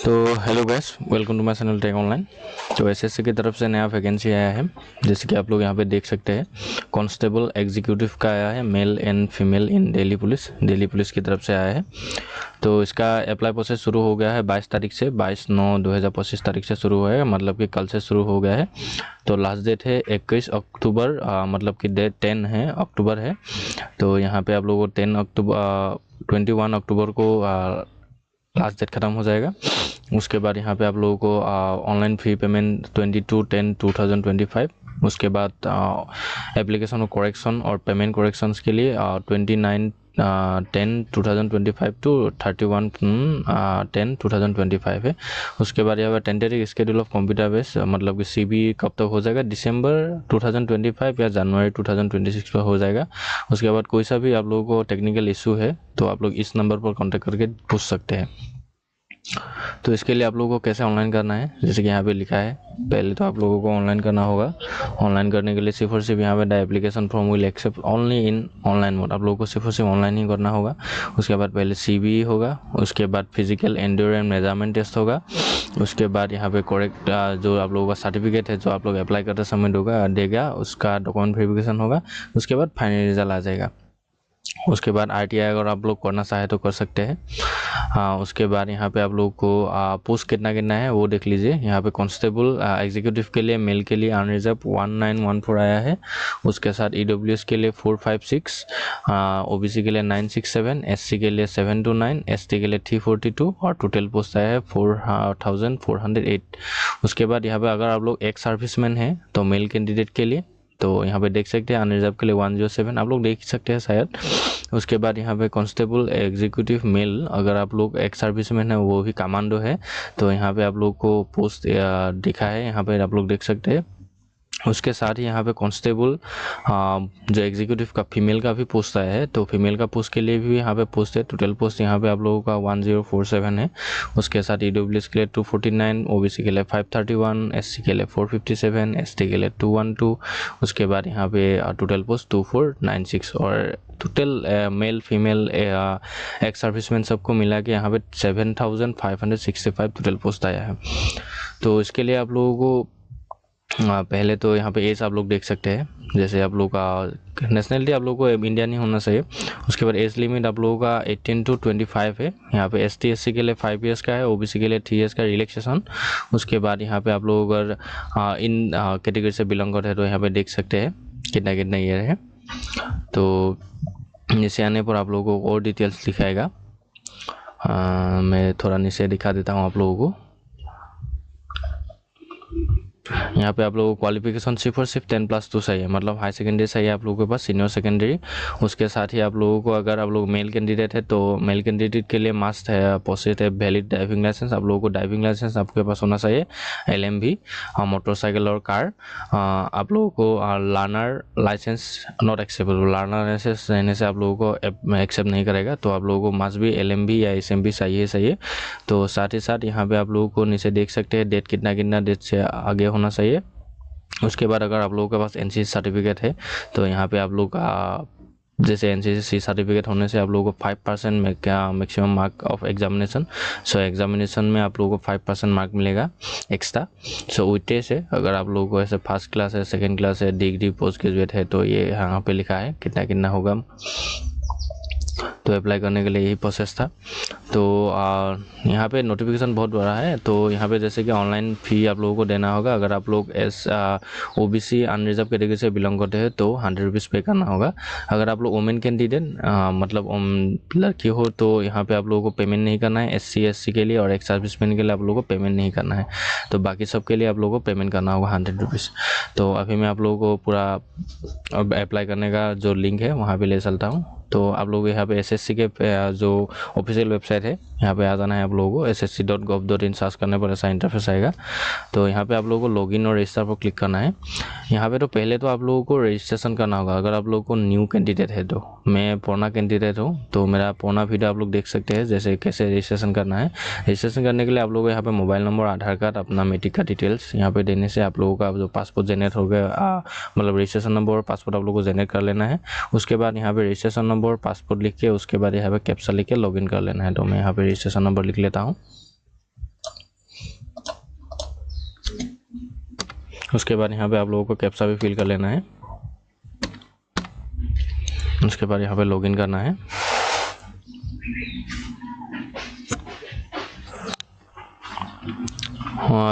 तो hello guys, welcome to my channel tech online. तो SSC की तरफ से नया वैकेंसी आया है, जैसे कि आप लोग यहाँ पे देख सकते हैं। कांस्टेबल एग्जीक्यूटिव का आया है, male and female in Delhi police की तरफ से आया है। तो इसका अप्लाई प्रोसेस शुरू हो गया है 22 तारीख से, 22/9/2025 तारीख से शुरू हुआ है, मतलब कि कल से शुरू हो गया है। तो लास्ट डेट है 21 अक्टूबर, मतलब कि डेट 10 है अक्टूबर है। तो यहाँ पे आप लोगों को 21 अक्टूबर को लास्ट डेट ख़त्म हो जाएगा। उसके बाद यहाँ पे आप लोगों को ऑनलाइन फ़ी पेमेंट 22/10/2025। उसके बाद एप्लीकेशन और करेक्शन और पेमेंट करेक्शंस के लिए 29/10/2025 टू 31/10/2025 है। उसके बाद यहाँ पर tentative schedule of computer base, मतलब कि सीबी कब तक हो जाएगा, दिसंबर 2025 या जनवरी 2026 पर हो जाएगा। उसके बाद कोई सा भी आप लोगों को टेक्निकल इशू है तो आप लोग इस नंबर पर कॉन्टेक्ट करके पूछ सकते हैं। तो इसके लिए आप लोगों को कैसे ऑनलाइन करना है, जैसे कि यहाँ पे लिखा है, पहले तो आप लोगों को ऑनलाइन करना होगा। ऑनलाइन करने के लिए सिर्फ और सिर्फ यहाँ पे the application form will accept only in online mode, आप लोगों को सिर्फ और सिर्फ ऑनलाइन ही करना होगा। उसके बाद पहले सीबी होगा, उसके बाद फिजिकल एंड्योरेंस मेजरमेंट टेस्ट होगा। उसके बाद यहाँ पे करेक्ट जो आप लोगों का सर्टिफिकेट है जो आप लोग अप्लाई करते सबमिट होगा देगा, उसका डॉक्यूमेंट वेरिफिकेशन होगा। उसके बाद फाइनल रिजल्ट आ जाएगा। उसके बाद आरटीआई अगर आप लोग करना चाहे तो कर सकते हैं। हाँ, उसके बाद यहाँ पे आप लोग को पोस्ट कितना है वो देख लीजिए। यहाँ पे कांस्टेबल एग्जीक्यूटिव के लिए मेल के लिए अनरिजर्व 1914 आया है। उसके साथ ईडब्ल्यूएस के लिए 456, ओबीसी के लिए 967, एससी के लिए 729, एसटी के लिए 342 और टोटल पोस्ट आया है 4408। उसके बाद यहाँ पे अगर आप लोग एक्स सर्विसमैन हैं तो मेल कैंडिडेट के लिए तो यहाँ पे देख सकते हैं अनरिजर्व के लिए 107, आप लोग देख सकते हैं शायद। उसके बाद यहाँ पे कांस्टेबल एग्जीक्यूटिव मेल, अगर आप लोग एक्स सर्विसमैन है वो भी कमांडो है तो यहाँ पे आप लोग को पोस्ट दिखा है, यहाँ पे आप लोग देख सकते हैं। उसके साथ ही यहाँ पे कांस्टेबल जो एग्जीक्यूटिव का फीमेल का भी पोस्ट आया है, तो फीमेल का पोस्ट के लिए भी यहाँ पे पोस्ट है। टोटल पोस्ट यहाँ पे आप लोगों का 1047 है। उसके साथ ईडब्ल्यूएस के लिए 249, ओबीसी के लिए 531, एससी के लिए 457, एसटी के लिए 212। उसके बाद यहाँ पे टोटल पोस्ट 2496 और total male female ex serviceman सबको मिला के यहाँ पे 7565 टोटल पोस्ट आया है। तो इसके लिए आप लोगों को पहले तो यहाँ पे एज आप लोग देख सकते हैं, जैसे आप लोग का नेशनलिटी आप लोग को इंडियन ही होना चाहिए। उसके बाद एज लिमिट आप लोगों का 18 to 25 है। यहाँ पे एसटी एससी के लिए 5 ईयर्स का है, ओबीसी के लिए 3 ईयर्स का रिलैक्सेशन। उसके बाद यहाँ पे आप लोग अगर इन कैटेगरी से बिलोंग करते हैं तो यहाँ पे देख सकते हैं कितना ईयर है। तो नीचे आने पर आप लोगों को और डिटेल्स दिखाएगा। मैं थोड़ा नीचे दिखा देता हूँ आप लोगों को। यहाँ पे आप लोगों को क्वालिफिकेशन सिर्फ और सिर्फ 10+2 चाहिए, मतलब हाई सेकेंडरी चाहिए आप लोगों के पास, सीनियर सेकेंडरी। उसके साथ ही आप लोगों को अगर आप लोग मेल कैंडिडेट है तो मेल कैंडिडेट के लिए मस्ट है पोसेस है वैलिड ड्राइविंग लाइसेंस, आप लोगों को ड्राइविंग लाइसेंस आपके पास होना चाहिए, LMV मोटरसाइकिल और कार। आप लोगों को learner licence not acceptable, learner licence रहने से आप लोगों को एक्सेप्ट नहीं करेगा, तो आप लोगों को मस्ट भी LMV या SMP चाहिए। तो साथ ही साथ यहाँ पे आप लोगों को नीचे देख सकते हैं डेट कितना डेट से आगे होना चाहिए। उसके बाद अगर आप लोगों के पास NCC सर्टिफिकेट है तो यहाँ पे आप लोग जैसे NCC सर्टिफिकेट होने से आप लोगों को 5% maximum mark of examination. So examination में आप लोगों को 5% मार्क मिलेगा एक्स्ट्रा। सो विथ टेस्ट है, अगर आप लोगों को ऐसे फर्स्ट क्लास है, सेकेंड क्लास है, डिग्री पोस्ट ग्रेजुएट है तो ये यहाँ पे लिखा है कितना होगा। तो अप्लाई करने के लिए यही प्रोसेस था। तो यहाँ पे नोटिफिकेशन बहुत बड़ा है। तो यहाँ पे जैसे कि ऑनलाइन फ़ी आप लोगों को देना होगा। अगर आप लोग ओबीसी अनरिजर्व कैटेगरी से बिलोंग करते हैं तो 100 रुपीज़ पे करना होगा। अगर आप लोग वुमेन कैंडिडेट मतलब लड़की हो तो यहाँ पे आप लोगों को पेमेंट नहीं करना है। SC SC के लिए और एक्स सर्विसमैन के लिए आप लोगों को पेमेंट नहीं करना है। तो बाकी सब के लिए आप लोगों को पेमेंट करना होगा 100 रुपीज़। तो अभी मैं आप लोगों को पूरा अप्लाई करने का जो लिंक है वहाँ पर ले चलता हूँ। तो आप लोग यहाँ पे SSC के जो ऑफिशियल वेबसाइट है यहाँ पे आ जाना है। आप लोगों को ssc.gov.in सर्च करने पर ऐसा इंटरफेस आएगा। तो यहाँ पे आप लोगों को लॉगिन और रजिस्टर पर क्लिक करना है। यहाँ पे तो पहले तो आप लोगों को रजिस्ट्रेशन करना होगा। अगर आप लोगों को न्यू कैंडिडेट है तो मैं पुराना कैंडिडेट हूँ तो मेरा पुराना वीडियो आप लोग देख सकते हैं जैसे कैसे रजिस्ट्रेशन करना है। रजिस्ट्रेशन करने के लिए आप लोगों को यहाँ पे मोबाइल नंबर, आधार कार्ड, अपना मेट्रिक का डिटेल्स यहाँ पे देने से आप लोगों का जो पासपोर्ट जनरेट हो गया, मतलब रजिस्ट्रेशन नंबर और पासपोर्ट आप लोगों को जनरेट कर लेना है। उसके बाद यहाँ पे रजिस्ट्रेशन नंबर और पासपोर्ट लिख के उसके बाद यहाँ पे कैप्चा लिख के लॉगिन कर लेना है। तो मैं यहाँ पे रजिस्ट्रेशन नंबर लिख लेता हूँ। उसके बाद यहाँ पे आप लोगों को कैप्चा भी फिल कर लेना है। उसके बाद यहाँ पे लॉगिन करना है।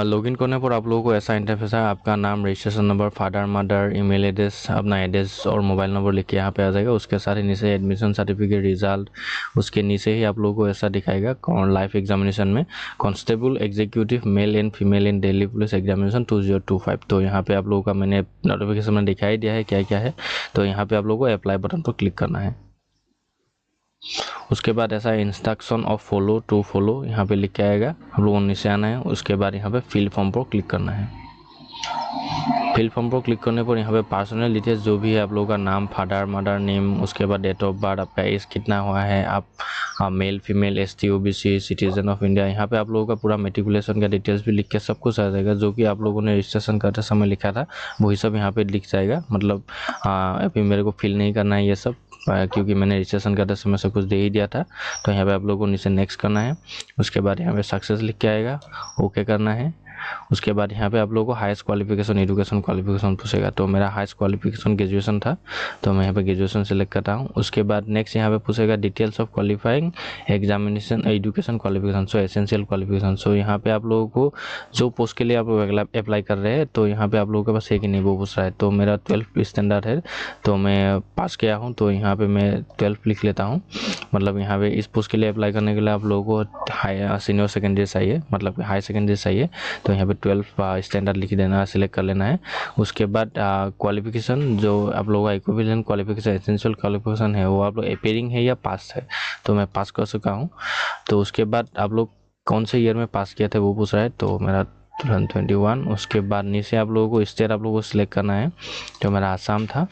लॉगिन करने पर आप लोगों को ऐसा इंटरफेस है, आपका नाम, registration number, father mother, email address, अपना एड्रेस और मोबाइल नंबर लिख के यहाँ पे आ जाएगा। उसके साथ ही नीचे एडमिशन सर्टिफिकेट, रिजल्ट, उसके नीचे ही आप लोगों को ऐसा दिखाएगा लाइफ एग्जामिनेशन में constable executive male and female in Delhi police examination 2025। तो यहाँ पे आप लोगों का मैंने नोटिफिकेशन में दिखाई दिया है क्या क्या है। तो यहाँ पे आप लोगों को अप्लाई बटन पर क्लिक करना है। उसके बाद ऐसा instruction of follow to follow यहाँ पे लिख के आएगा, हम लोगों को नीचे आना है। उसके बाद यहाँ पे फिल फॉर्म पर क्लिक करना है। फिल फॉर्म पर क्लिक करने पर यहाँ पे पर्सनल डिटेल्स जो भी है आप लोगों का नाम, फादर मदर नेम, उसके बाद डेट ऑफ बर्थ, आपका एज कितना हुआ है, आप male female, ST OBC, citizen of India, यहाँ पे आप लोगों का पूरा मेट्रिकुलेशन का डिटेल्स भी लिख के सब कुछ आ जाएगा। जो कि आप लोगों ने रजिस्ट्रेशन करते समय लिखा था वही सब यहाँ पे लिख जाएगा। मतलब अभी मेरे को फिल नहीं करना है ये सब, क्योंकि मैंने रजिस्ट्रेशन करते समय सब कुछ दे ही दिया था। तो यहाँ पे आप लोगों को नीचे नेक्स्ट करना है। उसके बाद यहाँ पे सक्सेस लिख के आएगा, ओके करना है। उसके बाद यहाँ पे आप लोगों को हाईएस्ट क्वालिफिकेशन, एजुकेशन क्वालिफिकेशन पूछेगा। तो मेरा हाईएस्ट क्वालिफिकेशन ग्रेजुएशन था, तो मैं यहाँ पे ग्रेजुएशन सेलेक्ट करता हूँ। उसके बाद नेक्स्ट यहाँ पे पूछेगा details of qualifying examination education qualification, so essential qualification. So यहाँ पे आप लोगों को जो पोस्ट के लिए आप लोग अप्लाई कर रहे हैं, तो यहाँ पे आप लोगों के पास है कि नहीं वो पूछ रहा है। तो मेरा 12th स्टैंडर्ड है, तो मैं पास किया हूँ, तो यहाँ पे मैं 12 लिख लेता हूँ। मतलब यहाँ पे इस पोस्ट के लिए अप्लाई करने के लिए आप लोगों को सीनियर सेकेंडरी चाहिए, मतलब हाई सेकेंडरी चाहिए। तो यहाँ पे 12 स्टैंडर्ड लिख देना, सिलेक्ट कर लेना है। उसके बाद क्वालिफिकेशन जो आप लोगों का इक्विवेलेंट क्वालिफिकेशन, एसेंशियल क्वालिफिकेशन है, वो आप लोग अपेयरिंग है या पास है। तो मैं पास कर चुका हूँ। तो उसके बाद आप लोग कौन से ईयर में पास किया था वो पूछ रहा है, तो मेरा 2021। उसके बाद नीचे आप लोगों को स्टेट आप लोगों को सिलेक्ट करना है, तो मेरा आसाम था।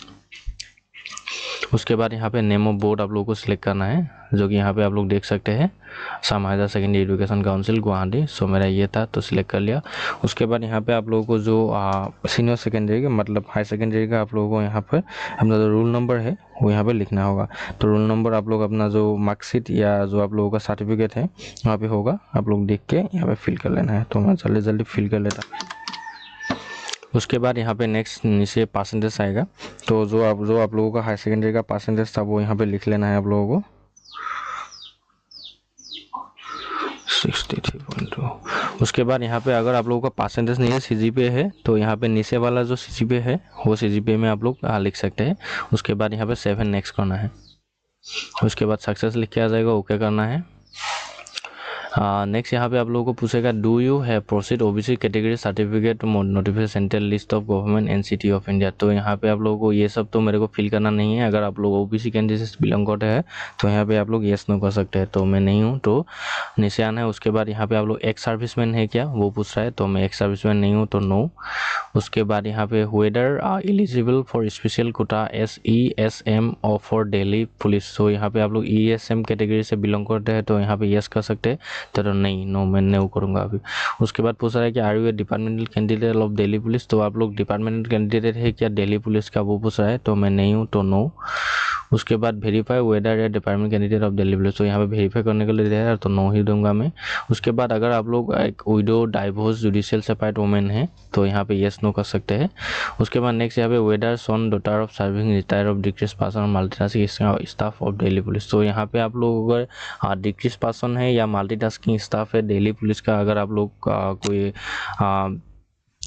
उसके बाद यहाँ पे नेम ऑफ बोर्ड आप लोगों को सिलेक्ट करना है, जो कि यहाँ पे आप लोग देख सकते हैं, Assam higher secondary education council Guwahati. So मेरा ये था, तो सिलेक्ट कर लिया। उसके बाद यहाँ पे आप लोगों को जो सीनियर सेकेंडरी का मतलब हाई सेकेंडरी का आप लोगों को यहाँ पर अपना जो रोल नंबर है वो यहाँ पे लिखना होगा। तो रोल नंबर आप लोग अपना जो मार्कशीट या जो आप लोगों का सर्टिफिकेट है वहाँ पे होगा, आप लोग देख के यहाँ पे फिल कर लेना है। तो मैं जल्दी जल्दी फिल कर लेता हूँ। उसके बाद यहाँ पे नेक्स्ट नीचे परसेंटेज आएगा। तो जो आप लोगों का हाई सेकेंडरी का परसेंटेज था वो यहाँ पे लिख लेना है आप लोगों को, 63.2। उसके बाद यहाँ पे अगर आप लोगों का परसेंटेज नहीं है, CGPA है, तो यहाँ पे नीचे वाला जो CGPA है वो CGPA में आप लोग लिख सकते हैं। उसके बाद यहाँ पे 7 नेक्स्ट करना है। उसके बाद सक्सेस लिख के आ जाएगा, ओके करना है। नेक्स्ट यहाँ पे आप लोगों को पूछेगा do you have proceed OBC category certificate notification central list of government NCT of India. तो यहाँ पे आप लोगों को ये सब तो मेरे को फिल करना नहीं है। अगर आप लोग OBC कैंडिडेट से बिलोंग करते हैं तो यहाँ पे आप लोग येस नो कर सकते हैं। तो मैं नहीं हूँ, तो नीचे आना है। उसके बाद यहाँ पे आप लोग एक्स सर्विसमैन है क्या वो पूछ रहा है, तो मैं एक्स सर्विसमैन नहीं हूँ, तो नो। उसके बाद यहाँ पे whether eligible for special quota SESM और फॉर दिल्ली पुलिस। तो यहाँ पे आप लोग ESM कैटेगरी से बिलोंग करते हैं, तो यहाँ पे येस कर सकते हैं। तो नहीं, नो मैं नहीं करूँगा अभी। उसके बाद पूछ रहा है कि are you a departmental candidate of Delhi police. तो आप लोग डिपार्टमेंटल कैंडिडेट है क्या दिल्ली पुलिस का वो पूछ रहा है, तो मैं नहीं हूँ, तो नो। उसके बाद वेरीफाई वेदर या department candidate of Delhi police. तो यहाँ पे वेरीफाई करने के लिए दे रहा है, तो नो ही दूंगा मैं। उसके बाद अगर आप लोग एक window divorce judicial separate women है तो यहाँ पे येस नो कर सकते हैं। उसके बाद नेक्स्ट यहाँ पे whether son daughter of serving retire of डिक्रीज person multitasking staff of Delhi police. तो यहाँ पे आप लोग अगर डिक्रीज पर्सन है या मल्टीटास्किंग स्टाफ है दिल्ली पुलिस का, अगर आप लोग कोई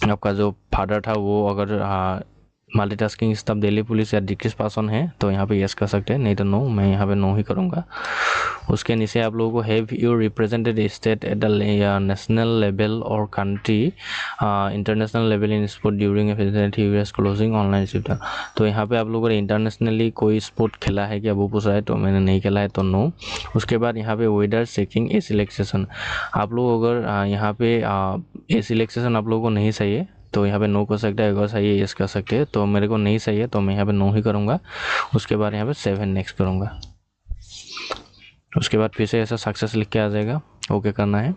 आपका जो फादर था वो अगर मल्टीटास्किंग स्टाफ दिल्ली पुलिस या डिक्रीज पर्सन है तो यहाँ पे यस कर सकते हैं, नहीं तो नो, मैं यहाँ पे नो ही करूँगा। उसके नीचे आप लोगों को have you represented state at the national level और country international level in sport during a closing online shift. तो यहाँ पे आप लोगों ने इंटरनेशनली कोई स्पोर्ट खेला है क्या वो पूछ रहा है, तो मैंने नहीं खेला है, तो नो। उसके बाद यहाँ पे वेदर चेकिंग ए सिलेक्शन। आप लोग अगर यहाँ पे ए सिलेक्शन आप लोगों को नहीं चाहिए तो यहाँ पे नो कर सकते हैं, अगर चाहिए यस कर सकते हैं। तो मेरे को नहीं चाहिए तो मैं यहाँ पे नो ही करूँगा। उसके बाद यहाँ पे 7 नेक्स्ट करूँगा। उसके बाद फिर से ऐसा सक्सेस लिख के आ जाएगा, ओके करना है।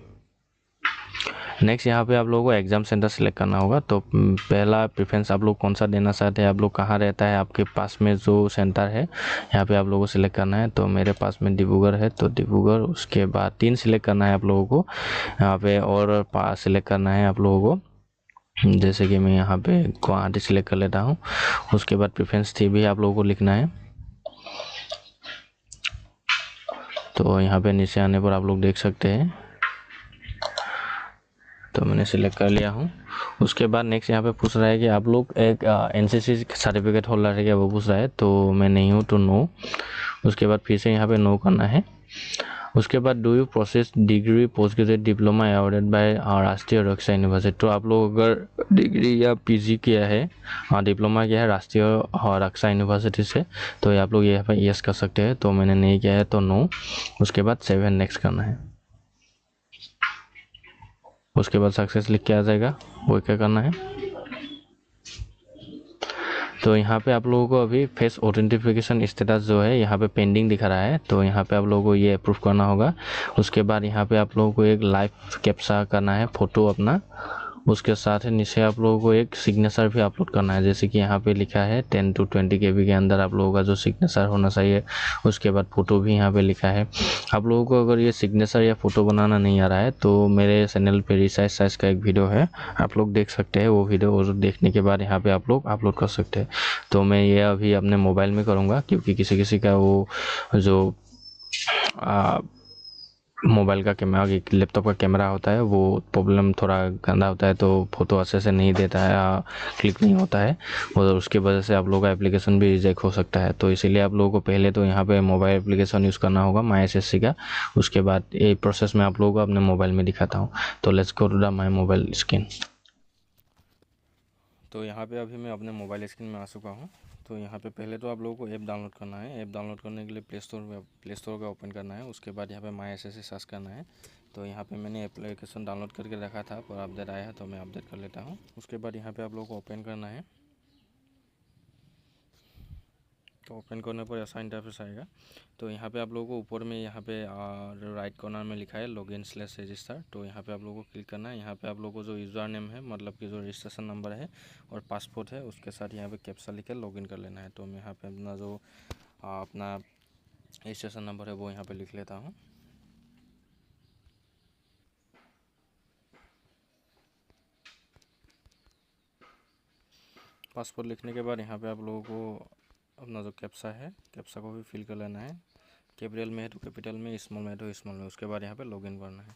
नेक्स्ट यहाँ पे आप लोगों को एग्ज़ाम सेंटर सिलेक्ट करना होगा। तो पहला प्रेफरेंस आप लोग कौन सा देना चाहते हैं, आप लोग कहाँ रहता है, आपके पास में जो सेंटर है यहाँ पे आप लोगों को सिलेक्ट करना है। तो मेरे पास में डिब्रूगढ़ है, तो डिब्रूगढ़। उसके बाद 3 सिलेक्ट करना है आप लोगों को यहाँ पे, और सिलेक्ट करना है आप लोगों को जैसे कि मैं यहाँ पे गुवाहाटी सिलेक्ट कर लेता हूँ। उसके बाद प्रेफरेंस थी भी आप लोगों को लिखना है। तो यहाँ पे नीचे आने पर आप लोग देख सकते हैं, तो मैंने सिलेक्ट कर लिया हूँ। उसके बाद नेक्स्ट यहाँ पे पूछ रहा है कि आप लोग एक एनसीसी सर्टिफिकेट होल्डर है क्या, वो पूछ रहा है। तो मैं नहीं हूँ, तो नो। उसके बाद फिर से यहाँ पे नो करना है। उसके बाद do you process degree post graduate diploma awarded bye राष्ट्रीय रक्षा यूनिवर्सिटी। तो आप लोग अगर डिग्री या पीजी किया है, डिप्लोमा किया है राष्ट्रीय रक्षा यूनिवर्सिटी से, तो आप लोग यहाँ पे यस कर सकते हैं। तो मैंने नहीं किया है, तो नो। उसके बाद सेव एंड नेक्स्ट करना है। उसके बाद सक्सेस लिख के आ जाएगा, वो क्या करना है। तो यहाँ पे आप लोगों को अभी फेस ऑथेंटिफिकेशन स्टेटस जो है यहाँ पे पेंडिंग दिखा रहा है, तो यहाँ पे आप लोगों को ये अप्रूव करना होगा। उसके बाद यहाँ पे आप लोगों को एक लाइव कैप्चा करना है, फोटो अपना। उसके साथ ही नीचे आप लोगों को एक सिग्नेचर भी अपलोड करना है, जैसे कि यहाँ पे लिखा है 10 to 20 KB के अंदर आप लोगों का जो सिग्नेचर होना चाहिए। उसके बाद फ़ोटो भी यहाँ पे लिखा है। आप लोगों को अगर ये सिग्नेचर या फ़ोटो बनाना नहीं आ रहा है, तो मेरे चैनल पे रिसाइज साइज का एक वीडियो है, आप लोग देख सकते हैं वो वीडियो, और देखने के बाद यहाँ पे आप लोग अपलोड कर सकते हैं। तो मैं ये अभी अपने मोबाइल में करूँगा, क्योंकि किसी किसी का वो जो मोबाइल का कैमरा, लैपटॉप का कैमरा होता है, वो प्रॉब्लम थोड़ा गंदा होता है, तो फ़ोटो अच्छे से नहीं देता है, क्लिक नहीं होता है, और उसकी वजह से आप लोगों का एप्लीकेशन भी रिजेक्ट हो सकता है। तो इसीलिए आप लोगों को पहले तो यहाँ पे मोबाइल एप्लीकेशन यूज़ करना होगा माई एसएससी का। उसके बाद ये प्रोसेस मैं आप लोगों को अपने मोबाइल में दिखाता हूँ। तो let's go to the my mobile screen. तो यहाँ पे अभी मैं अपने मोबाइल स्क्रीन में आ चुका हूँ। तो यहाँ पे पहले तो आप लोगों को ऐप डाउनलोड करना है। ऐप डाउनलोड करने के लिए प्ले स्टोर का ओपन करना है। उसके बाद यहाँ पे माई एसएससी सर्च करना है। तो यहाँ पे मैंने एप्लीकेशन डाउनलोड करके रखा था, पर अपडेट आया है, तो मैं अपडेट कर लेता हूँ। उसके बाद यहाँ पे आप लोगों को ओपन करना है। तो ओपन करने पर ऐसा इंटरफेस आएगा। तो यहाँ पे आप लोगों को ऊपर में यहाँ पे राइट कॉर्नर में लिखा है लॉगिन/रजिस्टर। तो यहाँ पे आप लोगों को क्लिक करना है। यहाँ पे आप लोगों को जो यूज़र नेम है, मतलब कि जो रजिस्ट्रेशन नंबर है और पासपोर्ट है, उसके साथ यहाँ पे कैप्चा लिख के लॉगिन कर लेना है। तो मैं यहाँ पे अपना जो अपना रजिस्ट्रेशन नंबर है वो यहाँ पे लिख लेता हूँ। पासपोर्ट लिखने के बाद यहाँ पे आप लोगों को अपना जो कैप्चा है, कैप्चा को भी फिल कर लेना है। कैपिटल में है तो कैपिटल में, स्मॉल में है तो स्मॉल में। उसके बाद यहाँ पे लॉगिन करना है।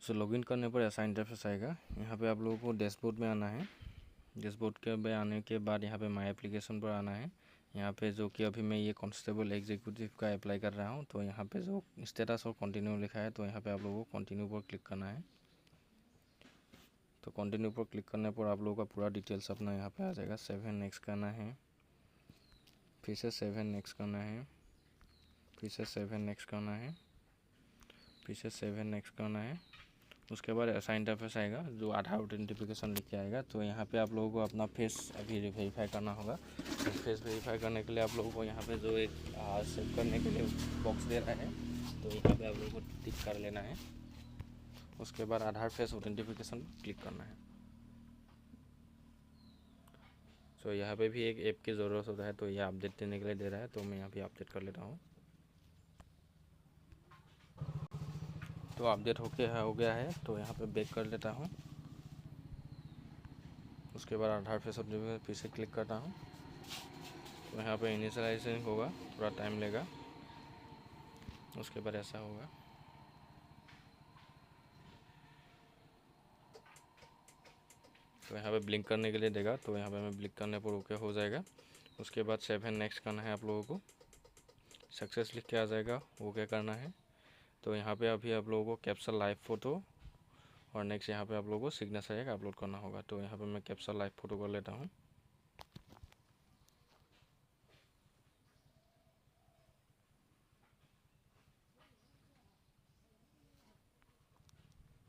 सो लॉगिन करने पर ऐसा इंटरफेस आएगा। यहाँ पे आप लोगों को डैशबोर्ड में आना है। डैशबोर्ड के में आने के बाद यहाँ पे माई एप्लीकेशन पर आना है। यहाँ पे जो कि अभी मैं ये कांस्टेबल एग्जीक्यूटिव का अप्लाई कर रहा हूँ, तो यहाँ पे जो स्टेटस और कंटिन्यू लिखा है, तो यहाँ पे आप लोगों को कंटिन्यू पर क्लिक करना है। तो कंटिन्यू पर क्लिक करने पर आप लोगों का पूरा डिटेल्स अपना यहाँ पे आ जाएगा। 7 नेक्स्ट करना है, फिर से 7 नेक्स्ट करना है, फिर से 7 नेक्स्ट करना है, फिर से 7 नेक्स्ट करना है। उसके बाद ऐसा इंटरफेस आएगा जो आधार ऑथेंटिफिकेशन लिख के आएगा। तो यहाँ पे आप लोगों को अपना फेस अभी वेरीफाई करना होगा। तो फेस वेरीफाई करने के लिए आप लोगों को यहाँ पे जो एक सेव करने के लिए बॉक्स दे रहा है, तो यहाँ पे आप लोगों को टिक कर लेना है। उसके बाद आधार फेस ऑथेंटिफिकेशन क्लिक करना है। तो यहाँ पे भी एक ऐप की ज़रूरत होता है, तो यह अपडेट देने के लिए दे रहा है, तो मैं यहाँ पे अपडेट कर लेता हूँ। तो अपडेट हो गया है, तो यहाँ पे बैक कर लेता हूँ। उसके बाद आधार फेस ऑथेंटिफिकेशन फिर से क्लिक करता हूँ। तो यहाँ पे इनिशियलाइजेशन होगा, थोड़ा टाइम लेगा। उसके बाद ऐसा होगा। तो यहाँ पे ब्लिंक करने के लिए देगा, तो यहाँ पे मैं ब्लिंक करने पर ओके हो जाएगा। उसके बाद 7 नेक्स्ट करना है आप लोगों को। सक्सेस लिख के आ जाएगा, ओके करना है। तो यहाँ पे अभी आप लोगों को कैप्चर लाइव फ़ोटो और नेक्स्ट यहाँ पे आप लोगों को सिग्नेचर एक अपलोड करना होगा। तो यहाँ पे मैं कैप्चर लाइव फ़ोटो कर लेता हूँ।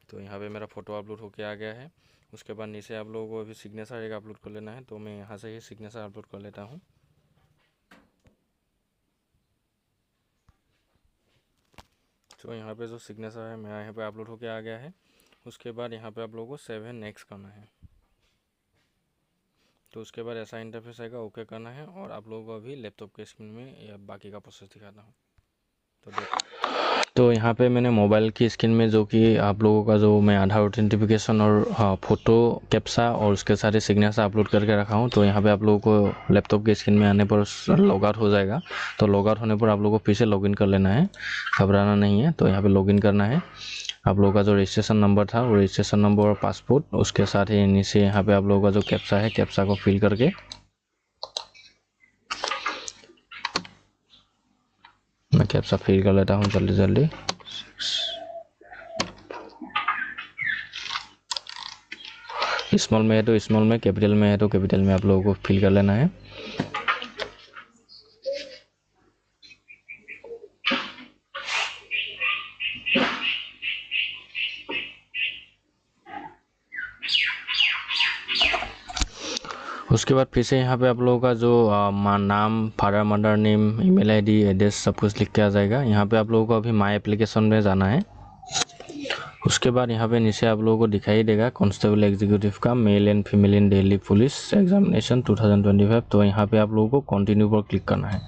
तो यहाँ पे मेरा फ़ोटो अपलोड होके आ गया है। उसके बाद नीचे आप लोगों को अभी सिग्नेचर एक अपलोड कर लेना है, तो मैं यहाँ से ही सिग्नेचर अपलोड कर लेता हूँ। तो यहाँ पे जो सिग्नेचर है मेरा यहाँ पे अपलोड होके आ गया है। उसके बाद यहाँ पे आप लोगों को 7 नेक्स्ट करना है। तो उसके बाद ऐसा इंटरफेस आएगा, ओके करना है। और आप लोगों को अभी लैपटॉप के स्क्रीन में या बाकी का प्रोसेस दिखाता हूँ। तो तो यहाँ पे मैंने मोबाइल की स्क्रीन में जो कि आप लोगों का जो मैं आधार ऑथेंटिफिकेशन और फ़ोटो कैप्सा और उसके सारे सिग्नेचर अपलोड करके रखा हूँ। तो यहाँ पे आप लोगों को लैपटॉप की स्क्रीन में आने पर लॉग आउट हो जाएगा। तो लॉग आउट होने पर आप लोगों को फिर से लॉगिन कर लेना है, घबराना नहीं है। तो यहाँ पे लॉगिन करना है। आप लोगों का जो रजिस्ट्रेशन नंबर था वो रजिस्ट्रेशन नंबर और पासपोर्ट, उसके साथ ही नीचे यहाँ पे आप लोगों का जो कैप्सा है कैप्सा को फिल करके मैं कैप्सा फिल कर लेता हूँ जल्दी जल्दी। स्मॉल में है तो स्मॉल में, कैपिटल में है तो कैपिटल में आप लोगों को फिल कर लेना है। उसके बाद फिर से यहाँ पे आप लोगों का जो नाम, father mother name, email ID, address सब कुछ लिख के आ जाएगा। यहाँ पे आप लोगों को अभी माई एप्लीकेशन में जाना है। उसके बाद यहाँ पे नीचे आप लोगों को दिखाई देगा कांस्टेबल एग्जीक्यूटिव का male and female in Delhi police examination 2025। तो यहाँ पे आप लोगों को कंटिन्यू पर क्लिक करना है।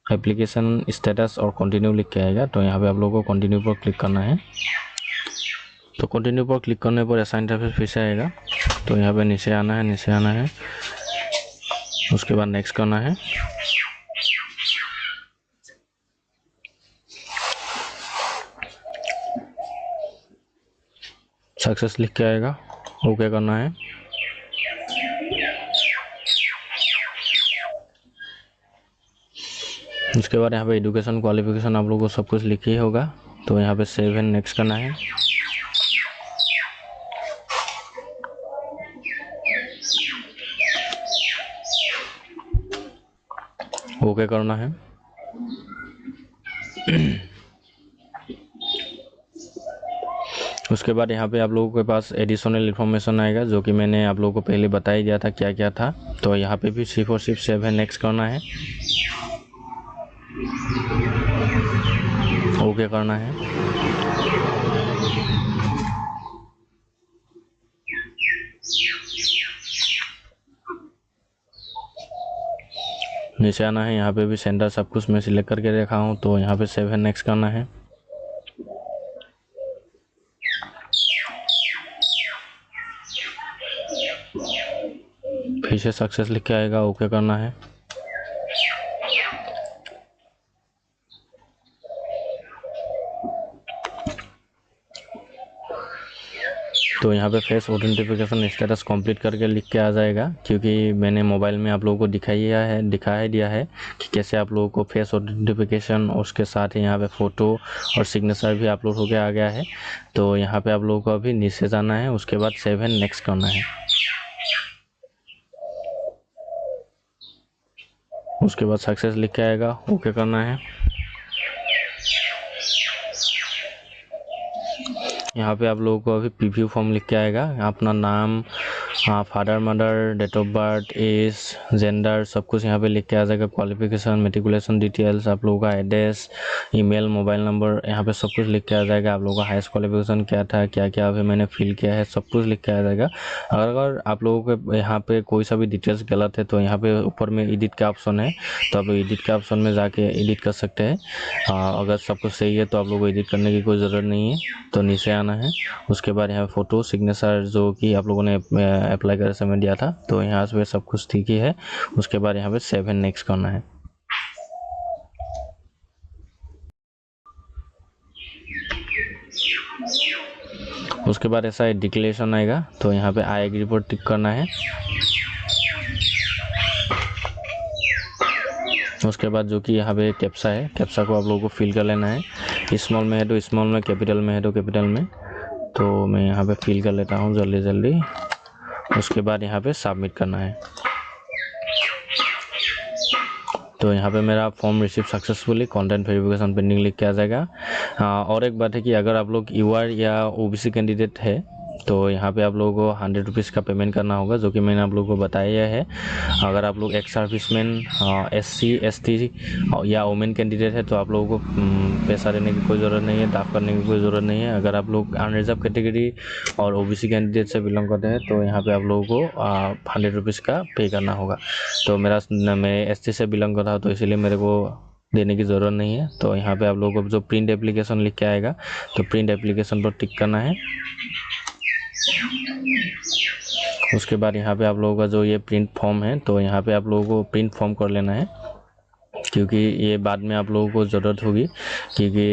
एप्लीकेशन स्टेटस और कंटिन्यू लिख के आएगा। तो यहाँ पे आप लोगों को कंटिन्यू पर क्लिक करना है। तो कंटिन्यू पर क्लिक करने पर असाइन इंटरफेस फिर से आएगा। तो यहाँ पे नीचे आना है, नीचे आना है। उसके बाद नेक्स्ट करना है। सक्सेस लिख के आएगा, ओके करना है। उसके बाद यहाँ पे एजुकेशन क्वालिफिकेशन आप लोगों को सब कुछ लिखी होगा। तो यहाँ पे सेव एंड नेक्स्ट करना है। ओके करना है। उसके बाद यहाँ पे आप लोगों के पास एडिशनल इन्फॉर्मेशन आएगा जो कि मैंने आप लोगों को पहले बताया दिया था क्या क्या था। तो यहाँ पे भी सिर्फ और सिर्फ सेव एंड नेक्स्ट करना है, ओके करना है। नीचे आना है। यहाँ पे भी सेंटर सब कुछ मैं सिलेक्ट करके रखा हूँ। तो यहाँ पे सेव एंड नेक्स्ट करना है। फिर से सक्सेस लिख के आएगा, ओके करना है। तो यहाँ पे फेस ऑथेंटिफिकेशन स्टेटस कंप्लीट करके लिख के आ जाएगा, क्योंकि मैंने मोबाइल में आप लोगों को दिखाया दिया है कि कैसे आप लोगों को फेस ऑथेंटिफिकेशन और उसके साथ ही यहाँ पे फ़ोटो और सिग्नेचर भी अपलोड होके आ गया है। तो यहाँ पे आप लोगों को अभी नीचे जाना है। उसके बाद सेव एंड नेक्स्ट करना है। उसके बाद सक्सेस लिख के आएगा, ओके करना है। यहाँ पे आप लोगों को अभी प्रीव्यू फॉर्म लिख के आएगा। अपना नाम, father mother, date of birth, age, gender सब कुछ यहाँ पे लिख के आ जाएगा। क्वालिफिकेशन, मेट्रिकुलेशन डिटेल्स, आप लोगों का एड्रेस, ईमेल, मोबाइल नंबर, यहाँ पे सब कुछ लिख के आ जाएगा। आप लोगों का हाईएस्ट क्वालिफिकेशन क्या था, क्या क्या अभी मैंने फिल किया है, सब कुछ लिख के आ जाएगा। अगर आप लोगों के यहाँ पे कोई सा भी डिटेल्स गलत है तो यहाँ पे ऊपर में एडिट का ऑप्शन है। तो आप लोग एडिट का ऑप्शन में जाके एडिट कर सकते हैं। अगर सब कुछ सही है तो आप लोगों को एडिट करने की कोई ज़रूरत नहीं है। तो नीचे आना है। उसके बाद यहाँ फ़ोटो सिग्नेचर जो कि आप लोगों ने अप्लाई करते समय दिया था, तो यहाँ पे सब कुछ ठीक ही है। उसके बाद यहाँ पे सेव एंड नेक्स्ट करना है। उसके बाद ऐसा एक डिक्लेरेशन आएगा। तो यहाँ पे आई एग्री पर टिक करना है। उसके बाद जो कि यहाँ पे कैप्सा है, कैप्सा को आप लोगों को फिल कर लेना है। स्मॉल में है तो स्मॉल में, कैपिटल में है तो कैपिटल में। तो मैं यहाँ पे फिल कर लेता हूँ जल्दी जल्दी। उसके बाद यहाँ पे सबमिट करना है। तो यहाँ पे मेरा form receive successfully, content verification pending लिख के आ जाएगा। और एक बात है कि अगर आप लोग यूआर या ओबीसी कैंडिडेट है तो यहाँ पे आप लोगों को 100 रुपीज़ का पेमेंट करना होगा, जो कि मैंने आप लोगों को बताया है। अगर आप लोग एक्स सर्विसमैन, एससी, एसटी या वुमेन कैंडिडेट है तो आप लोगों को पैसा देने की कोई ज़रूरत नहीं है, दाफ करने की कोई ज़रूरत नहीं है। अगर आप लोग अनरिजर्व कैटेगरी और ओबीसी कैंडिडेट से बिलोंग करते हैं तो यहाँ पे आप लोगों को 100 रुपीज़ का पे करना होगा। तो मैं एसटी से बिलोंग करता हूँ तो इसीलिए मेरे को देने की ज़रूरत नहीं है। तो यहाँ पे आप लोगों को जो प्रिंट एप्लीकेशन लिख के आएगा तो प्रिंट एप्लीकेशन पर टिक करना है। उसके बाद यहाँ पे आप लोगों का जो ये प्रिंट फॉर्म है तो यहाँ पे आप लोगों को प्रिंट फॉर्म कर लेना है, क्योंकि ये बाद में आप लोगों को ज़रूरत होगी, क्योंकि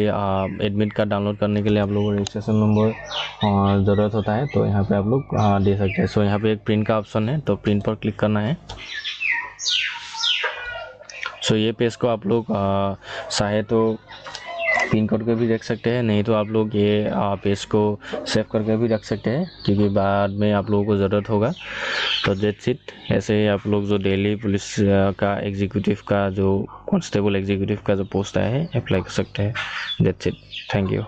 एडमिट कार्ड डाउनलोड करने के लिए आप लोगों को रजिस्ट्रेशन नंबर ज़रूरत होता है। तो यहाँ पे आप लोग दे सकते हैं। सो यहाँ पे एक प्रिंट का ऑप्शन है तो प्रिंट पर क्लिक करना है। सो ये पेज को आप लोग चाहे तो पिन करके भी रख सकते हैं, नहीं तो आप लोग ये पेज को सेव करके भी रख सकते हैं, क्योंकि बाद में आप लोगों को ज़रूरत होगा। तो दैट्स इट। ऐसे ही आप लोग जो दिल्ली पुलिस का एग्जीक्यूटिव का जो कांस्टेबल एग्जीक्यूटिव का जो पोस्ट आया है अप्लाई कर सकते हैं। That's it. Thank you.